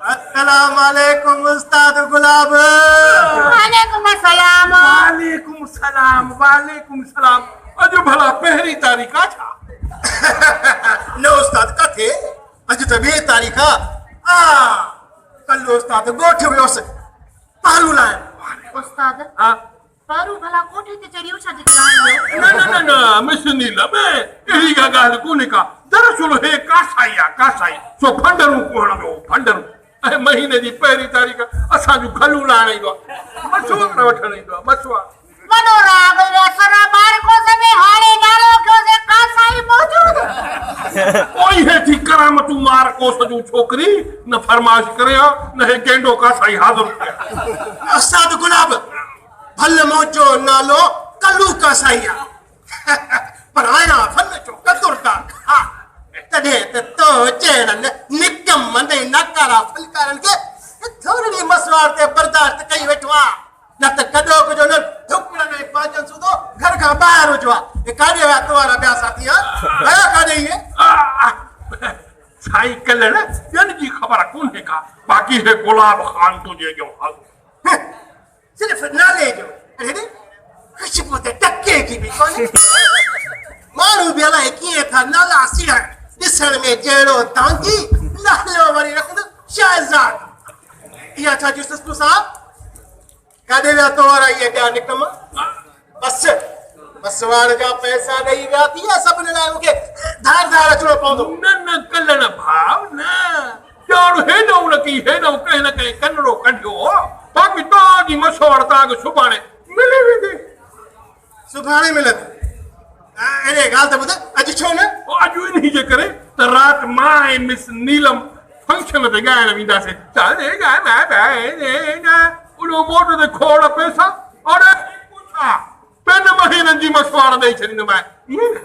अस्सलाम वालेकुम उस्ताद गुलाब। वालेकुम अस्सलाम। वालेकुम सलाम वालेकुम सलाम। अॼु भला पहिरीं तारीख़ छा? न उस्ताद किथे अॼु त 2 तारीख़ कल उस्ताद ॻोठ वियोसि पारू लाइ। उस्ताद हा पारू भला कोठे ते चढ़ियो छा जेके न न मिस नीलम अहिड़ी का ॻाल्हि कोन्हे का। दरअसल हे कासाई आहे कासाई सो फंडरूं कोण वियो फंडरूं ऐं महीने जी पहिरीं तारीख़ असांजो खलू लाहिण ईंदो आहे मछुआरा वठण ईंदो आहे मछुआरा। वॾो राग सरा बार को सभे हाणे नालो कयो से कासाई मौजूद। कोई है थी करामतू मार को सजू छोकरी न फरमाइश करे न हे गेंडो कासाई हाज़िर किया। उस्ताद गुलाब भल मोजो नालो कलू कासाई आहे पर आया फन जो कतुरदा तॾहिं त तो चेड़न निकम मंदे नकारा फलकारन के थोड़ी मसवार ते बर्दाश्त कई वेठो आ न त कॾो कुझो न थुकड़न ऐं पांचन सुधो घर खां ॿाहिरि हुजो आहे। हे काॾे विया तुम्हारा ॿिया साथी आया काॾे इहे साई कलर ॿियनि जी ख़बर कोन्हे का बाक़ी हे गुलाब खान तुंहिंजे जो हाल सिर्फ नाले जो अरे खुशबू ते टके की बि कोन्हे। माण्हू बि अलाए कीअं था नाला सिड़ण ॾिसण में जहिड़ो दांगी नालो वरी रखंदो शहज़ाद। इहा छा जुस्तस तूं साहब काॾे विया तो वारा इहे ॿिया निकम बस वार जा पैसा ॾेई विया थी या सभिनी लाइ मूंखे धार धार अचिणो पवंदो। न कलर भाव न ॼाण हेॾो न की हेॾो कंहिं न कंहिं कनड़ो कढियो बाक़ी तव्हांजी मशवरा तव्हांखे सुभाणे मिली वेंदी। सुभाणे मिलंदी अरे ॻाल्हि त ॿुध अॼु छो न अॼु इन्ही जे करे त राति मां ऐं मिस नीलम फंक्शन ते ॻाइण वेंदासीं। उॾो मोट ते खोड़ पैसा और छा 2 महीननि जी मशवरा ॾेई छॾींदोमांइ ईअं न।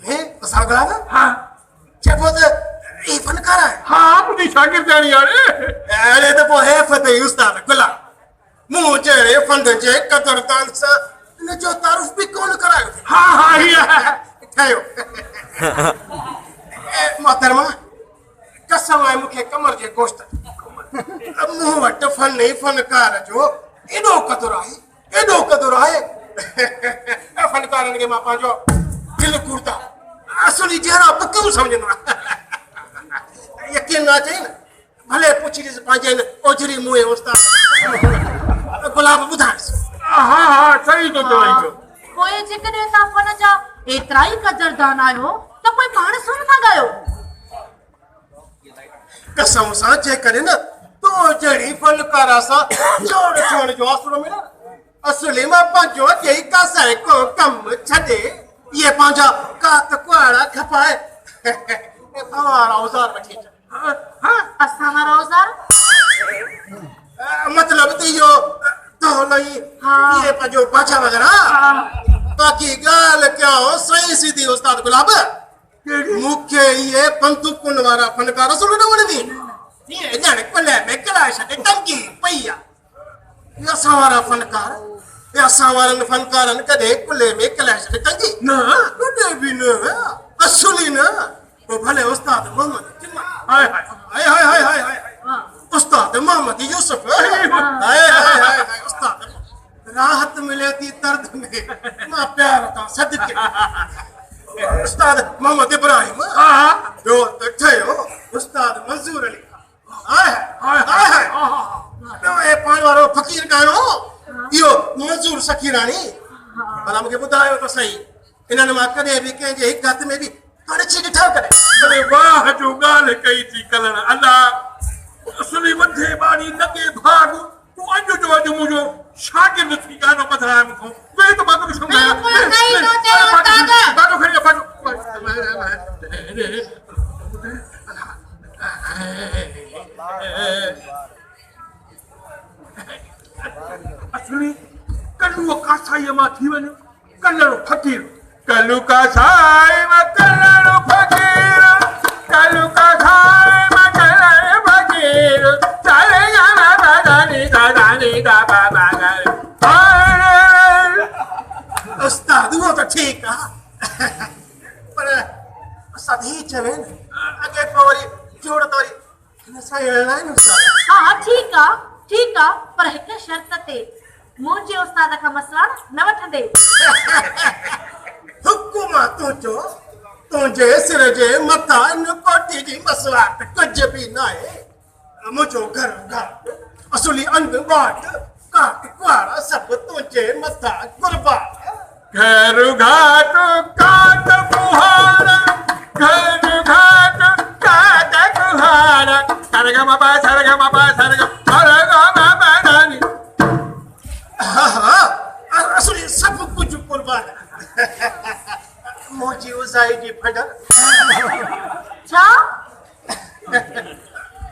हे असां गुलाब हा चइबो त ही फनकार आहे। हा मुंहिंजी शागिर्दाणी हाणे अरे त पोइ हैफ़ अथई उस्ताद गुलाब मूं जहिड़े फंड जे क़दरदान सां इन जो तारुफ़ बि कोन करायो हा हीअ ठहियो। मोहतरमा कसम आहे मूंखे कमर जे गोश्त मूं वटि फन ई फनकार जो एॾो क़दुरु आहे फनकारनि खे मां पंहिंजो दिलि कुर्ता असुली जहिड़ा बुकियूं सम्झंदो आहियां। यकीन न अचे न भले पुछी ॾिस पंहिंजे ओझरी मुंहुं उस्ताद गुलाब ॿुधाइसि। हा सही थो चवां पियो। पोइ जेकॾहिं तव्हां फन जा एतिरा ई कदरदान आहियो त पोइ पाण सुन था ॻायो। कसम सां जेकॾहिं न तो जहिड़ी फनकारा सां जोड़ थियण जो आसरो मिले असुली मां पंहिंजो चई कासाए को कमु छॾे इहे पंहिंजा कात कुआड़ा खपाए तव्हां औज़ार वठी अचो। असां वारा औज़ार मतलब त इहो तोलई इहे पंहिंजो बाछा वग़ैरह बाक़ी ॻाल्हि कयो सही सीधी उस्ताद गुलाब मूंखे इहे बंदूकुनि वारा फनकार असुल न वणंदी इहे ॼण कुल्हे में किराए छॾे टंकी पई आहे। इहे असां वारा फनकार असां वारनि फनकारनि कॾहिं कुल्हे में किराए छॾे टंकी न कॾहिं बि न असुली न। पोइ भले उस्ताद मोहम्मद हाय हाय हाय हाय हाय हाय उस्ताद मोहम्मद यूसुफ हाय हाय हाय हाय उस्ताद राहत मिले थी दर्द में मां प्यार था सदके उस्ताद मोहम्मद इब्राहिम ॿियो त ठहियो उस्ताद मंज़ूर अली हाय हाय हाय हाय ॿियो हे पाण वारो फ़कीर गानो इहो मंज़ूर सखीराणी भला मूंखे ॿुधायो त सही इन्हनि मां कॾहिं बि कंहिंजे हिकु हथ में बि कड़छी ॾिठो कॾहिं। अरे वाह जो ॻाल्हि कई थी कलर अलाह असली वधे बाणी लॻे भाग तूं अॼु जो अॼु मुंहिंजो शागिर्द थी गानो ॿुधाए मूंखां वे त मां तोखे असली कलू कासाई मां थी वञो कलर फ़कीर कलू कासाई मां कलर फ़कीर कलू कासाई मां कलर फ़कीर चाले गाना दादानी दादानी दा बाबा उस्ताद वो तो ठीकु आहे पर असां ही चवे न अॻे पोइ वरी जोड़ त वरी हिन सां अहिड़ा आहिनि उस्ताद हाँ ठीकु आहे पर हिक शर्त ते मुंहिंजे उस्ताद खां मसला न वठंदे हुकुम तूं चो तुंहिंजे सिर जे मथां इन कोठी जी मसवात कुझु बि न आहे मुंहिंजो घर असुली अंग बाट काट कुआरा सभु तुंहिंजे मथां कुर्बान घर घाट काट कुहार घर घाट काट कुहार सरगमा दानी हाँ असुली सभु कुझु कुर्बान मुंहिंजी उज़ाई जी फडर छा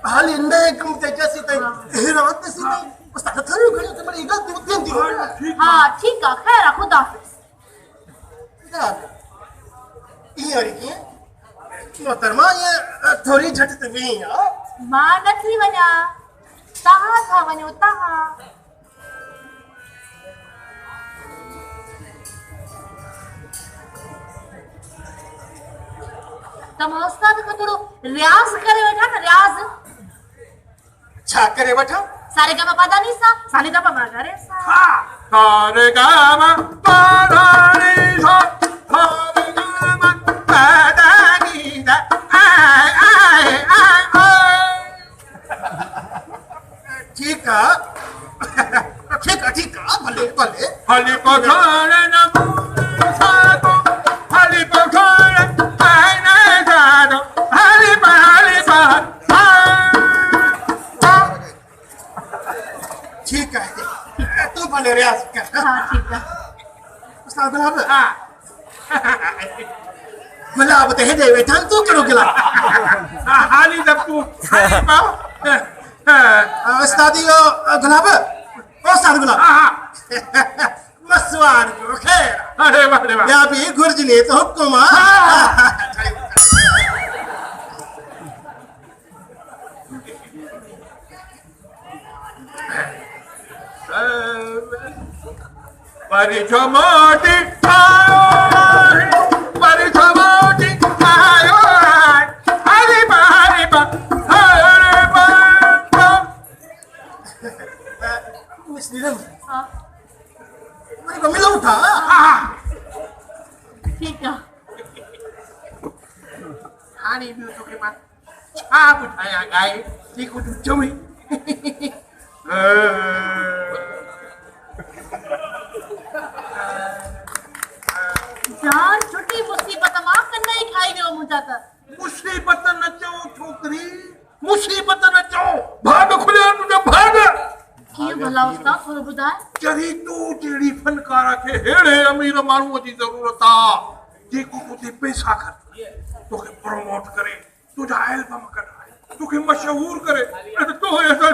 हाली नए कम ते जैसी ताईं हैरान ते सी उस्ताद थरियो घणी त बड़ी गलती थींदी हाँ ठीकु आहे ख़ैर आहे ख़ुदा ये और की मोहतरमा ये थोड़ी झट ते वी है मां नथी वञा तव्हां था वञो तव्हां तव्हां उस्ताद खां थोरो रियाज़ करे वेठा न रियाज़ छा करे वठा सारेगामा पादानी सा सारेगामा मागारे सा सरगमा पादानी सा सरगमा पादानी सा आय ठीक है भले भले हली पखान न सातो हली पखान आय न जादो हली पा ठीक है तू भले रियाज कर हाँ ठीक है उस्ताद गुलाब गुलाब ते हेडे वेठा तू करो गुलाब हाली दप्पू हाली पाओ उस्तादी गुलाब उस्ताद गुलाब मसवार जो खैर अरे वाह या भी गुरज ने तो हुक्म परिचमोटी आयो परिचमोटी आयो हरी बा हरी बा मुस्लिम हाँ मैं को मिला उठा ठीक है हानी भी तो के बाद छा उठाया गाय ठीक को चमी जान छुट्टी मुसीबत मां कन्ने ही खाई वियो मुंहिंजा त मुसीबत न चो छोकरी मुसीबत न चो भाग खुलिया मुंहिंजो भाग कीअं भला उस्ताद थोरो ॿुधाए जॾहिं तूं जहिड़ी फनकारा खे अहिड़े अमीर माण्हूअ जी ज़रूरत आहे जेको तोते पैसा ख़र्च तोखे प्रमोट करे तुंहिंजा एल्बम कढाए तोखे मशहूर करे तो असां